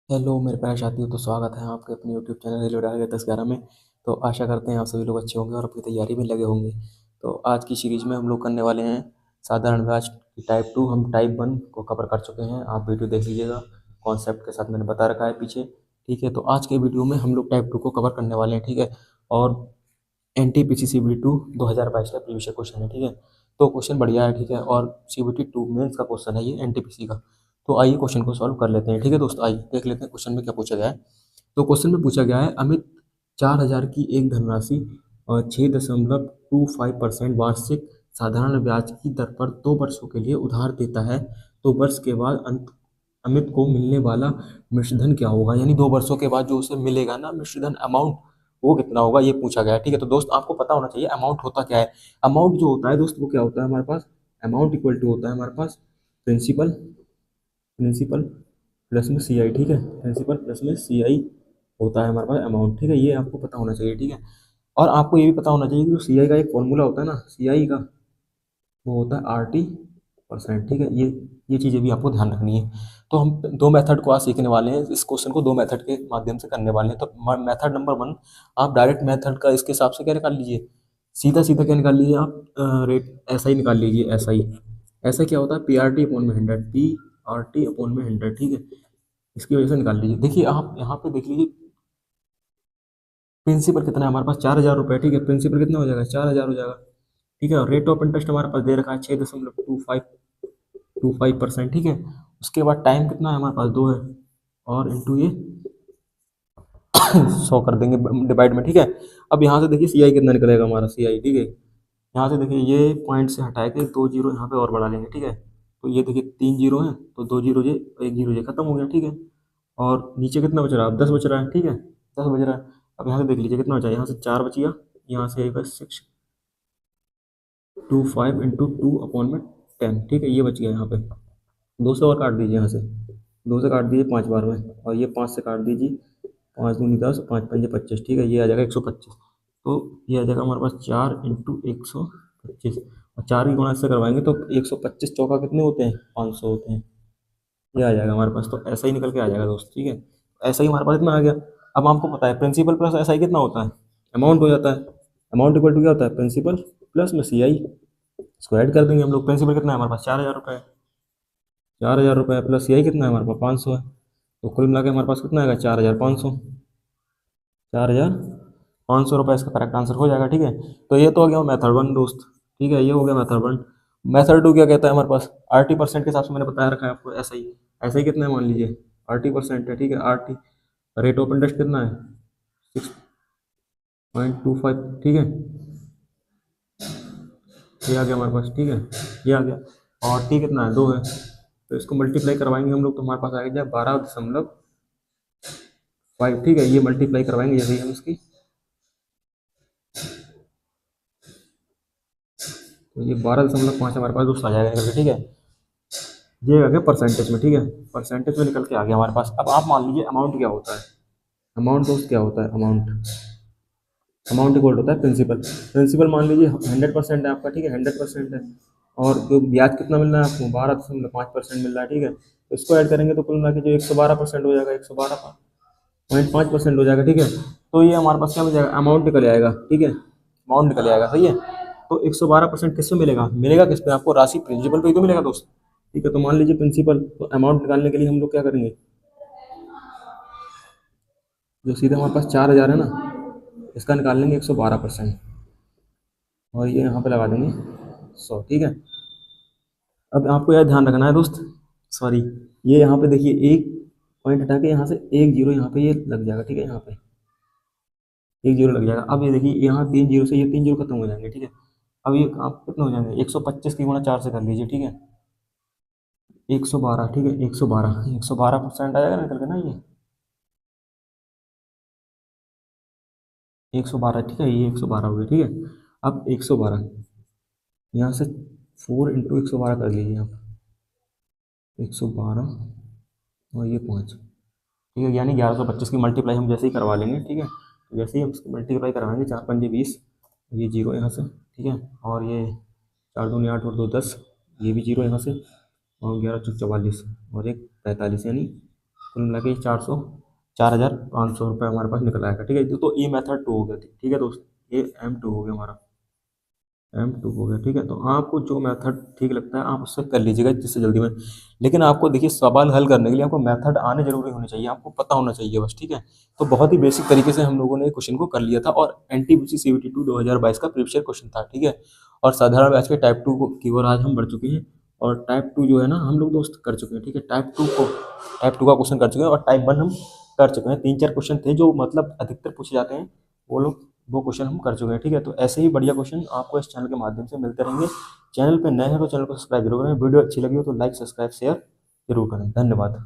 Hello मेरे प्यारे साथियों, तो स्वागत है आपके अपने यूट्यूब चैनल रेलवे टारगेट 10-11 में। तो आशा करते हैं आप सभी लोग अच्छे होंगे और अपनी तैयारी में लगे होंगे। तो आज की सीरीज में हम लोग करने वाले हैं साधारण ब्याज की टाइप 2। हम टाइप 1 को कवर कर चुके हैं, आप वीडियो देख लीजिएगा, कॉन्सेप्ट के साथ मैंने बता रखा है पीछे। ठीक है, तो आज के वीडियो में हम लोग टाइप 2 को कवर करने वाले हैं। ठीक है, और N T P C C B 2022 का प्रीवियस क्वेश्चन है। ठीक है, तो क्वेश्चन बढ़िया है। ठीक है, और C B T two mains का क्वेश्चन है ये एन टी पी सी का। तो आइए क्वेश्चन को सॉल्व कर लेते हैं। ठीक है दोस्त, आइए देख लेते हैं क्वेश्चन में क्या पूछा गया है। तो क्वेश्चन में पूछा गया है, अमित 4,000 की एक धनराशि और 6.25% वार्षिक साधारण ब्याज की दर पर 2 वर्षों के लिए उधार देता है। तो वर्ष के बाद अंत अमित को मिलने वाला मिश्रधन क्या होगा, यानी 2 वर्षों के बाद जो उसे मिलेगा ना मिश्रधन अमाउंट, वो कितना होगा, ये पूछा गया है। ठीक है, तो दोस्त आपको पता होना चाहिए अमाउंट होता क्या है। अमाउंट जो होता है दोस्त वो क्या होता है हमारे पास, अमाउंट इक्वल टू होता है हमारे पास प्रिंसिपल प्रिंसिपल प्लस में सी आई। ठीक है, प्रिंसिपल प्लस में सी आई होता है हमारे पास अमाउंट। ठीक है, ये आपको पता होना चाहिए। ठीक है, और आपको ये भी पता होना चाहिए कि जो सी आई का एक फॉर्मूला होता है ना, सी आई का, वो होता है आर टी परसेंट। ठीक है, ये चीज़ें भी आपको ध्यान रखनी है। तो हम दो मेथड को आज सीखने वाले हैं, इस क्वेश्चन को दो मेथड के माध्यम से करने वाले हैं। तो मेथड नंबर 1, आप डायरेक्ट मेथड का इसके हिसाब से क्या निकाल लीजिए, सीधा सीधा क्या निकाल लीजिए आप, रेट ऐसा ही निकाल लीजिए। ऐसा ही, ऐसा क्या होता है, पी आर टी अपॉन में 100, पी आर टी अपॉन में 100। ठीक है, इसकी वजह से निकाल लीजिए। देखिए आप यहाँ पे देख लीजिए, प्रिंसिपल कितना है हमारे पास, 4,000 रुपये। ठीक है, प्रिंसिपल कितना हो जाएगा, 4,000 हो जाएगा। ठीक है, और रेट ऑफ इंटरेस्ट हमारे पास दे रखा है 6.25%। ठीक है, उसके बाद टाइम कितना है हमारे पास, 2 है, और इंटू ये 100 कर देंगे डिवाइड में। ठीक है, अब यहाँ से देखिए सी आई कितना निकलेगा हमारा, सी आई। ठीक है, यहाँ से देखिए ये पॉइंट से हटा के 2 जीरो यहाँ पे और बढ़ा लेंगे। ठीक है, तो ये देखिए 3 जीरो है, तो 2 जीरो ये, 1 जीरो ये खत्म हो गया। ठीक है, और नीचे कितना बच रहा है, अब 10 बच रहा है। ठीक है, 10 बच रहा है। अब यहाँ से देख लीजिए कितना बचा, यहाँ से 4 बच गया, यहाँ से आएगा 625 × 2 अपॉन में 10। ठीक है, ये बच गया यहाँ पे। 2 से और काट दीजिए यहाँ से, 2 से काट दीजिए 5 बार में, और ये 5 से काट दीजिए, 5 दूनी 10, 5 पंजे 25। ठीक है, ये आ जाएगा 125। तो ये आ जाएगा हमारे पास 4 × 125, और 4 की गुणा से करवाएंगे तो 125 चौका कितने होते हैं, 500 होते हैं। ये आ जाएगा हमारे पास, तो ऐसा ही निकल के आ जाएगा दोस्त। ठीक है, ऐसा ही हमारे पास इतना आ गया। अब हमको पता है प्रिंसिपल प्लस ऐसा ही कितना होता है, अमाउंट हो जाता है। अमाउंट इक्वल टू क्या होता है, प्रिंसिपल प्लस में सी आई। इसको ऐड कर देंगे हम लोग। प्रिंसिपल कितना है हमारे पास, 4,000 रुपये, 4,000 रुपये प्लस सी आई कितना है हमारे पास, 500 है। तो कुल मिला के हमारे पास कितना आएगा, 4,500, 4,500 रुपये इसका करेक्ट आंसर हो जाएगा। ठीक है, तो ये तो हो गया मेथड 1 दोस्त। ठीक है, ये हो गया मेथड 1। मेथड 2 क्या कहता है हमारे पास, आर टी परसेंट के हिसाब से मैंने बताया रखा है आपको, ऐसा ही है। ऐसा ही कितना है मान लीजिए, आर टी परसेंट है। ठीक है, R T rate of interest कितना है, 6.25। ठीक है, ये आ गया हमारे पास। ठीक है, ये आ गया, और टी कितना है, 2 है। तो इसको मल्टीप्लाई करवाएंगे हम लोग, तो हमारे पास आएगा 12.5। ठीक है, ये मल्टीप्लाई करवाएंगे जैसे ही हम इसकी, तो ये 12.5 हमारे पास दोस्त आ जाएगा निकल के। ठीक है, ये आ गया परसेंटेज में। ठीक है, परसेंटेज में निकल के आ गया हमारे पास। अब आप मान लीजिए अमाउंट क्या होता है, अमाउंट दोस्त क्या होता है, अमाउंट, अमाउंट इक्वल होता है प्रिंसिपल। प्रिंसिपल मान लीजिए 100% है आपका। ठीक है, 100% है, और जो ब्याज कितना मिल रहा है आपको, 12.5% मिल रहा है। ठीक है, तो इसको ऐड करेंगे तो कुल मिला के जो 112% हो जाएगा, 112.5% हो जाएगा। ठीक है, तो ये हमारे पास क्या मिल जाएगा, अमाउंट निकल आएगा। ठीक है, अमाउंट निकल आएगा, सही है। तो 112% किस पे मिलेगा, मिलेगा किस पे आपको, राशि प्रिंसिपल पे ही तो मिलेगा दोस्त। ठीक है, तो मान लीजिए प्रिंसिपल, तो अमाउंट निकालने के लिए हम लोग क्या करेंगे, जो सीधा हमारे पास 4,000 है ना, इसका निकाल लेंगे 112%, और ये यहाँ पे लगा देंगे 100। ठीक है, अब आपको यह ध्यान रखना है दोस्त, सॉरी, ये यहाँ पे देखिए एक पॉइंट हटा के यहाँ से 1 जीरो यहाँ पे ये लग जाएगा। ठीक है, यहाँ पे 1 जीरो लग जाएगा। अब ये देखिए यहाँ 3 जीरो से ये 3 जीरो खत्म हो जाएंगे। ठीक है, अब ये आप कितने हो जाएंगे, 125 की गुणा 4 से कर लीजिए। ठीक है, 112। ठीक है, 112% आ जाएगा निकल के ना, ये 112। ठीक है, ये 112 हो गया। ठीक है, अब 112 यहाँ से 4 × 112 कर लीजिए आप, 112 और ये 5। ठीक है, यानी 1125 की मल्टीप्लाई हम जैसे ही करवा लेंगे। ठीक है, तो जैसे ही हम इसकी मल्टीप्लाई करवाएंगे, 4 पंजे 20, ये जीरो यहाँ से। ठीक है, और ये 4 दूनी 8 और 2 10, ये भी जीरो यहाँ से, और 11 चौक 44, और एक 45, यानी कुल मिला के 4,500 हमारे पास निकल आएगा। ठीक है, तो ये मेथड 2 हो गया। ठीक है दोस्त, ये M2 हो गया हमारा, M2 हो गया। ठीक है, तो आपको जो मेथड ठीक लगता है आप उससे कर लीजिएगा जिससे जल्दी में। लेकिन आपको देखिए, सवाल हल करने के लिए आपको मेथड आने जरूरी होने चाहिए, आपको पता होना चाहिए बस। ठीक है, तो बहुत ही बेसिक तरीके से हम लोगों ने क्वेश्चन को कर लिया था, और एनटीपीसी सीबीटी 2 2022 का प्रीवियस ईयर क्वेश्चन था। ठीक है, और साधारण बैच के टाइप 2 की ओर आज हम बढ़ चुके हैं, और टाइप 2 जो है ना हम लोग दोस्त कर चुके हैं। ठीक है, टाइप 2 का क्वेश्चन कर चुके हैं, और टाइप 1 हम कर चुके हैं। 3-4 क्वेश्चन थे जो मतलब अधिकतर पूछे जाते हैं, वो क्वेश्चन हम कर चुके हैं। ठीक है, तो ऐसे ही बढ़िया क्वेश्चन आपको इस चैनल के माध्यम से मिलते रहेंगे। चैनल पे नए हैं तो चैनल को सब्सक्राइब जरूर करें, वीडियो अच्छी लगी हो तो लाइक, सब्सक्राइब, शेयर जरूर करें। धन्यवाद।